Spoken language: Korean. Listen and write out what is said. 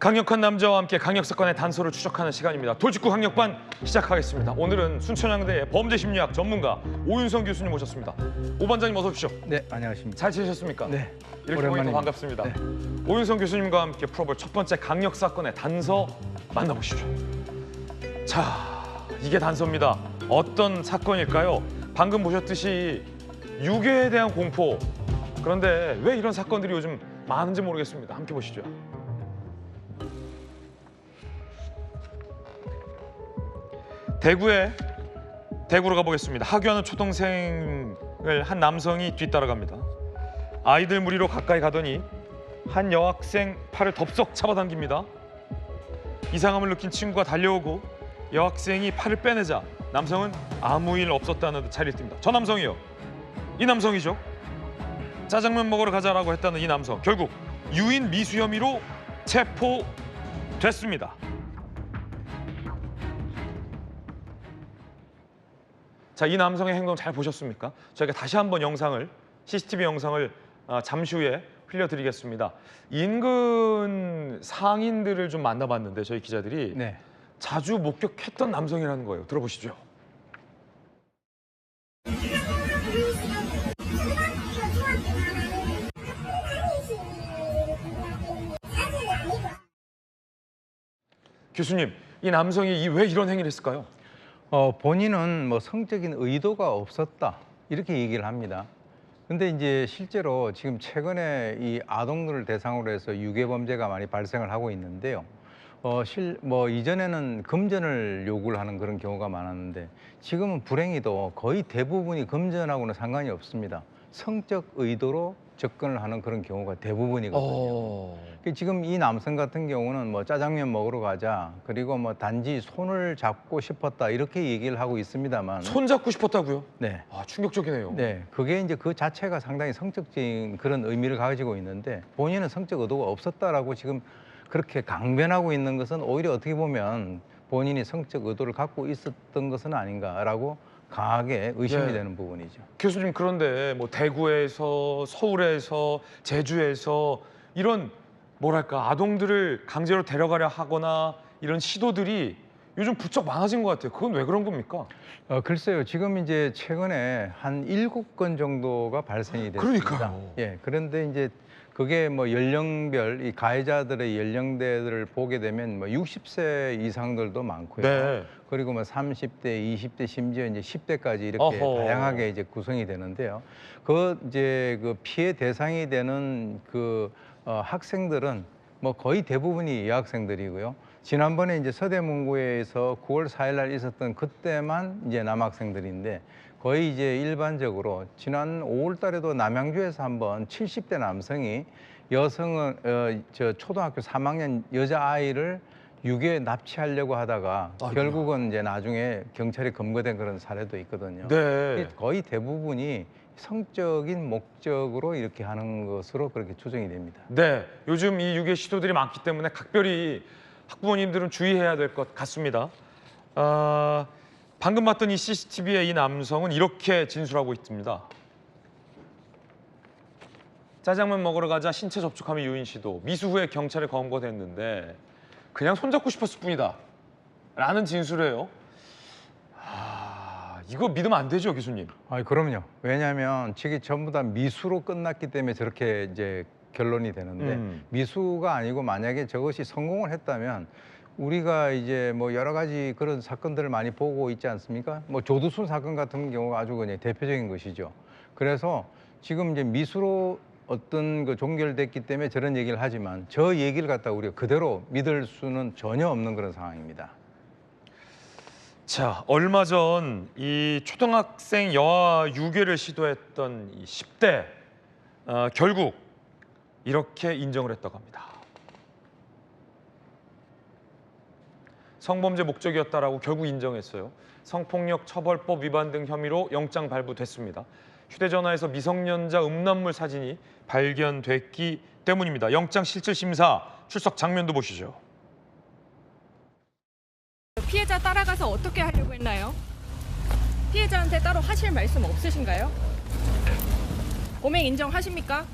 강력한 남자와 함께 강력 사건의 단서를 추적하는 시간입니다. 돌직구 강력반 시작하겠습니다. 오늘은 순천향대의 범죄심리학 전문가 오윤성 교수님 모셨습니다. 오 반장님 어서 오십시오. 네, 안녕하십니까. 잘 지내셨습니까? 네, 이렇게 보니까 반갑습니다. 네. 오윤성 교수님과 함께 풀어볼 첫 번째 강력 사건의 단서 만나보시죠. 자, 이게 단서입니다. 어떤 사건일까요? 방금 보셨듯이 유괴에 대한 공포. 그런데 왜 이런 사건들이 요즘 많은지 모르겠습니다. 함께 보시죠. 대구로 가보겠습니다. 하교하는 초등생을 한 남성이 뒤따라갑니다. 아이들 무리로 가까이 가더니 한 여학생 팔을 덥석 잡아당깁니다. 이상함을 느낀 친구가 달려오고 여학생이 팔을 빼내자 남성은 아무 일 없었다는 듯 자리를 듭니다. 저 남성이요. 이 남성이죠. 짜장면 먹으러 가자라고 했다는 이 남성. 결국 유인 미수 혐의로 체포됐습니다. 자, 이 남성의 행동 잘 보셨습니까? 저희가 다시 한번 CCTV 영상을 잠시 후에 흘려드리겠습니다. 인근 상인들을 좀 만나봤는데 저희 기자들이 네. 자주 목격했던 남성이라는 거예요. 들어보시죠. 교수님, 이 남성이 왜 이런 행위를 했을까요? 본인은 뭐 성적인 의도가 없었다 이렇게 얘기를 합니다. 근데 이제 실제로 지금 최근에 이 아동들을 대상으로 해서 유괴 범죄가 많이 발생을 하고 있는데요. 이전에는 금전을 요구를 하는 그런 경우가 많았는데 지금은 불행히도 거의 대부분이 금전하고는 상관이 없습니다. 성적 의도로 접근을 하는 그런 경우가 대부분이거든요. 지금 이 남성 같은 경우는 뭐 짜장면 먹으러 가자, 그리고 뭐 단지 손을 잡고 싶었다 이렇게 얘기를 하고 있습니다만. 손 잡고 싶었다고요? 네. 아, 충격적이네요. 네, 그게 이제 그 자체가 상당히 성적인 그런 의미를 가지고 있는데 본인은 성적 의도가 없었다라고 지금 그렇게 강변하고 있는 것은 오히려 어떻게 보면 본인이 성적 의도를 갖고 있었던 것은 아닌가라고 강하게 의심이 되는 부분이죠. 교수님, 그런데 뭐 대구에서, 서울에서, 제주에서 이런 뭐랄까 아동들을 강제로 데려가려 하거나 이런 시도들이 요즘 부쩍 많아진 것 같아요. 그건 왜 그런 겁니까? 글쎄요. 지금 이제 최근에 한 7건 정도가 발생이 됐습니다. 그러니까요. 예. 그런데 이제 그게 뭐 연령별 이 가해자들의 연령대들을 보게 되면 뭐 60세 이상들도 많고요. 네. 그리고 뭐 30대, 20대, 심지어 이제 10대까지 이렇게 어허. 다양하게 이제 구성이 되는데요. 이제 그 피해 대상이 되는 학생들은 뭐 거의 대부분이 여학생들이고요. 지난번에 이제 서대문구에서 9월 4일 날 있었던 그때만 이제 남학생들인데 거의 이제 일반적으로 지난 5월 달에도 남양주에서 한번 70대 남성이 초등학교 3학년 여자아이를 유괴 납치하려고 하다가 결국은 이제 나중에 경찰에 검거된 그런 사례도 있거든요. 네. 거의 대부분이 성적인 목적으로 이렇게 하는 것으로 그렇게 추정이 됩니다. 네. 요즘 이 유괴 시도들이 많기 때문에 각별히 학부모님들은 주의해야 될 것 같습니다. 방금 봤던 이 CCTV의 이 남성은 이렇게 진술하고 있습니다. 짜장면 먹으러 가자 신체 접촉하며 유인 시도. 미수 후에 경찰에 검거됐는데 그냥 손잡고 싶었을 뿐이다 라는 진술이에요. 이거 믿으면 안 되죠, 교수님? 그럼요. 왜냐하면 저게 전부 다 미수로 끝났기 때문에 저렇게 이제 결론이 되는데 미수가 아니고 만약에 저것이 성공을 했다면 우리가 이제 뭐 여러 가지 그런 사건들을 많이 보고 있지 않습니까? 뭐 조두순 사건 같은 경우가 아주 그냥 대표적인 것이죠. 그래서 지금 이제 미수로 어떤 종결됐기 때문에 저런 얘기를 하지만 저 얘기를 갖다 우리가 그대로 믿을 수는 전혀 없는 그런 상황입니다. 자, 얼마 전 이 초등학생 여아 유괴를 시도했던 이 10대 결국 이렇게 인정을 했다고 합니다. 성범죄 목적이었다라고 결국 인정했어요. 성폭력 처벌법 위반 등 혐의로 영장 발부됐습니다. 휴대전화에서 미성년자 음란물 사진이 발견됐기 때문입니다. 영장 실질 심사 출석 장면도 보시죠. 피해자 따라가서 어떻게 하려고 했나요? 피해자한테 따로 하실 말씀 없으신가요? 범행 인정하십니까?